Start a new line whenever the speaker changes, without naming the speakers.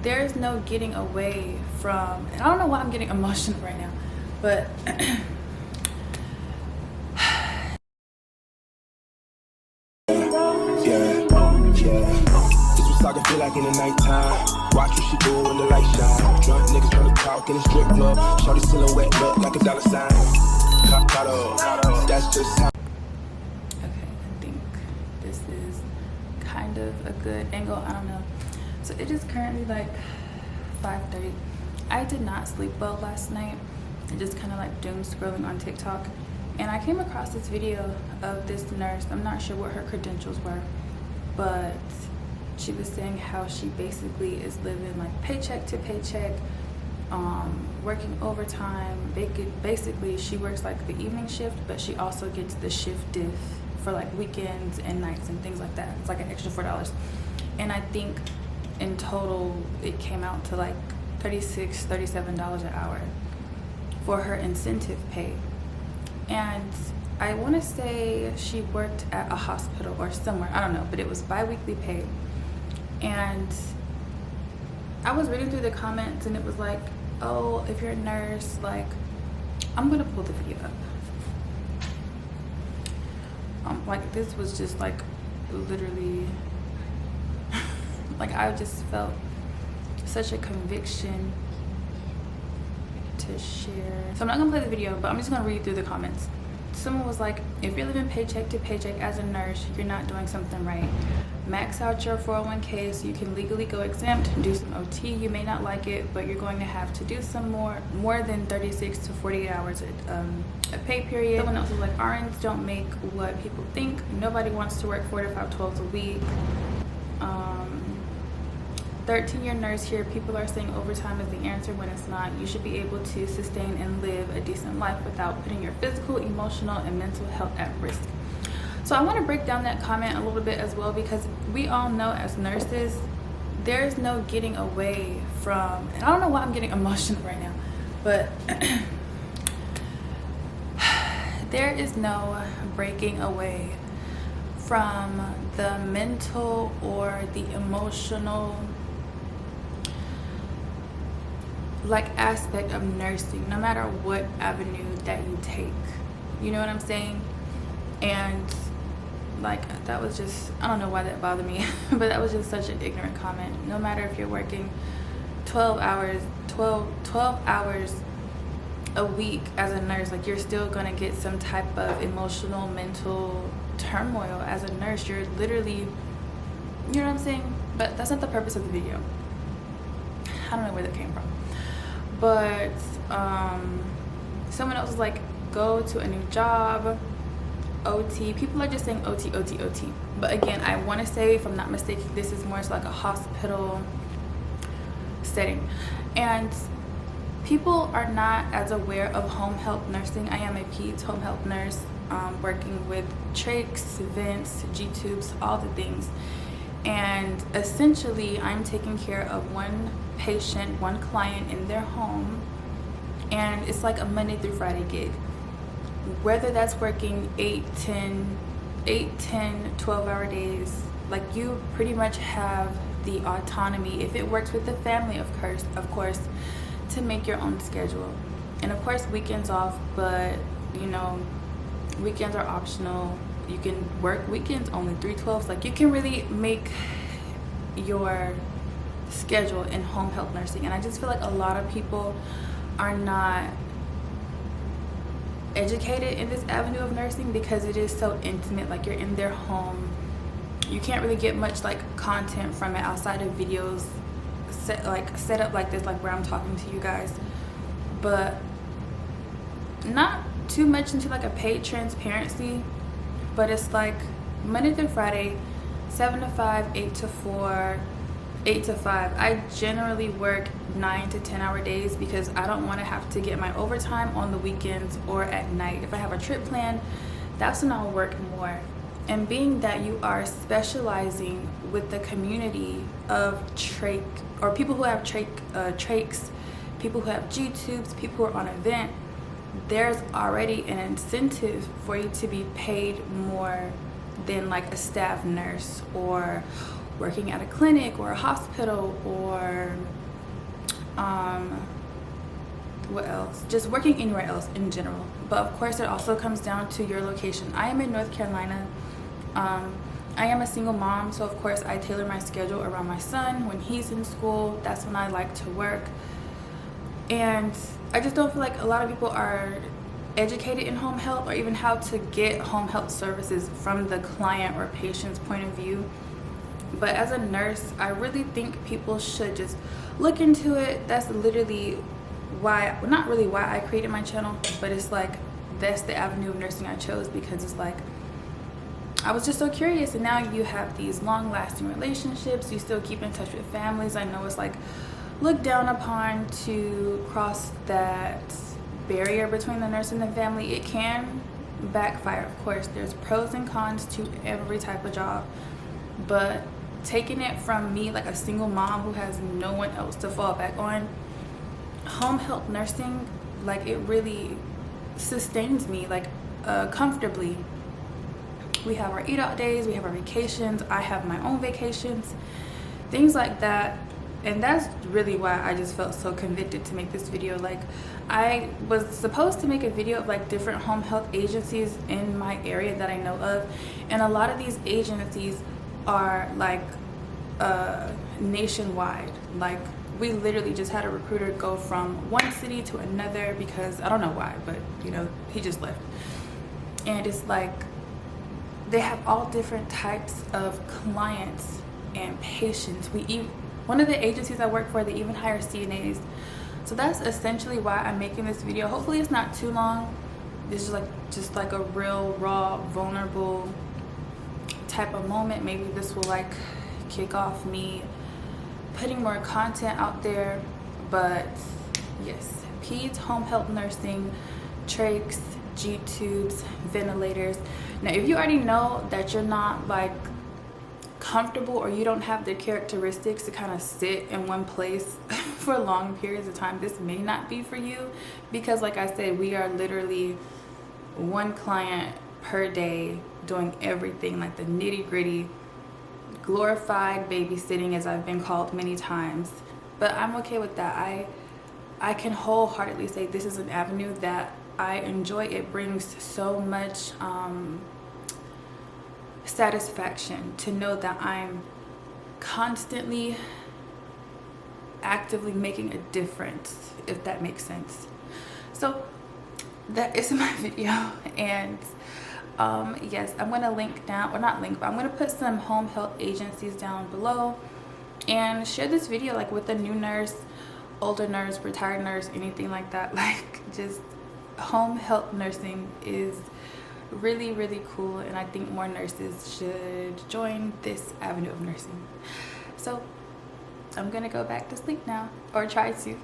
There's no getting away from, and I don't know why I'm getting emotional right now, but
I can feel like in the nighttime. Watch what she do when the light shine. Drunk niggas tryna talk in a strip club. Shorty silhouette look like a dollar sign. Caught up. That's just how.
Okay, I think this is kind of a good angle. I don't know. So it is currently like 5:30. I did not sleep well last night. I just kind of like doom scrolling on TikTok, and I came across this video of this nurse. I'm not sure what her credentials were, but she was saying how she basically is living like paycheck to paycheck, working overtime. Basically, she works like the evening shift, but she also gets the shift diff for like weekends and nights and things like that. It's like an extra $4. And I think in total, it came out to like $36, $37 an hour for her incentive pay. And I want to say she worked at a hospital or somewhere, I don't know, but it was bi-weekly pay. And I was reading through the comments and it was like, oh, if you're a nurse, like, I'm gonna pull the video up. Like, this was just like literally like, I just felt such a conviction to share. So I'm not gonna play the video, but I'm just gonna read through the comments. Someone was like, if you're living paycheck to paycheck as a nurse, you're not doing something right. Max out your 401k so you can legally go exempt, do some OT. You may not like it, but you're going to have to do some more than 36 to 48 hours a pay period. Someone else was like, RNs don't make what people think. Nobody wants to work 4 to 5 12s a week. 13-year nurse here. People are saying overtime is the answer when it's not. You should be able to sustain and live a decent life without putting your physical, emotional, and mental health at risk. So I want to break down that comment a little bit as well, because we all know as nurses, there's no getting away from, and I don't know why I'm getting emotional right now, but there is no breaking away from the mental or the emotional like aspect of nursing, no matter what avenue that you take. You know what I'm saying? And like, that was just, I don't know why that bothered me, but that was just such an ignorant comment. No matter if you're working 12 hours a week as a nurse, like, you're still gonna get some type of emotional, mental turmoil as a nurse. You're literally, you know what I'm saying? But that's not the purpose of the video. I don't know where that came from. But someone else was like, go to a new job, OT. People are just saying OT, OT, OT. But again, I want to say, if I'm not mistaken, this is more so like a hospital setting. And people are not as aware of home health nursing. I am a peds home health nurse, working with trachs, vents, G-tubes, all the things. And essentially, I'm taking care of one patient, one client in their home, and it's like a Monday through Friday gig. Whether that's working 8, 10, 12-hour days, like, you pretty much have the autonomy, if it works with the family, of course, to make your own schedule. And of course, weekends off, but you know, weekends are optional. You can work weekends, only 3/12. Like, you can really make your schedule in home health nursing. And I just feel like a lot of people are not educated in this avenue of nursing because it is so intimate. Like, you're in their home. You can't really get much like content from it outside of videos set up like this, like where I'm talking to you guys, but not too much into like a paid transparency. But it's like Monday through Friday, 7 to 5, 8 to 4, 8 to 5. I generally work 9 to 10-hour days because I don't want to have to get my overtime on the weekends or at night. If I have a trip planned, that's when I'll work more. And being that you are specializing with the community of trach, or people who have trachs, people who have G-tubes, people who are on a vent, there's already an incentive for you to be paid more than like a staff nurse or working at a clinic or a hospital, or what else, just working anywhere else in general. But of course it also comes down to your location. I am in North Carolina. I am a single mom, so of course I tailor my schedule around my son. When he's in school, that's when I like to work. And I just don't feel like a lot of people are educated in home health, or even how to get home health services from the client or patient's point of view. But as a nurse, I really think people should just look into it. That's literally why, well, not really why I created my channel, but it's like that's the avenue of nursing I chose, because it's like I was just so curious. And now you have these long-lasting relationships, you still keep in touch with families. I know it's like looked down upon to cross that barrier between the nurse and the family. It can backfire, of course. There's pros and cons to every type of job, but taking it from me, like a single mom who has no one else to fall back on, home health nursing, like it really sustains me, like comfortably. We have our eat out days, we have our vacations, I have my own vacations, things like that. And that's really why I just felt so convicted to make this video. Like, I was supposed to make a video of like different home health agencies in my area that I know of, and a lot of these agencies are like nationwide. Like, we literally just had a recruiter go from one city to another because I don't know why, but you know, he just left. And it's like they have all different types of clients and patients. One of the agencies I work for, they even hire CNAs. So that's essentially why I'm making this video. Hopefully it's not too long. This is like just like a real raw, vulnerable type of moment. Maybe this will like kick off me putting more content out there. But yes, peds home health nursing, trachs, G-tubes, ventilators. Now if you already know that you're not like comfortable, or you don't have the characteristics to kind of sit in one place for long periods of time, this may not be for you, because like I said, we are literally one client per day doing everything, like the nitty-gritty, glorified babysitting, as I've been called many times. But I'm okay with that. I can wholeheartedly say this is an avenue that I enjoy. It brings so much satisfaction to know that I'm constantly actively making a difference, if that makes sense. So that is my video. And yes, I'm gonna link down, or not link, but I'm gonna put some home health agencies down below, and share this video like with a new nurse, older nurse, retired nurse, anything like that. Like, just home health nursing is really, really cool, and I think more nurses should join this avenue of nursing. So I'm gonna go back to sleep now, or try to.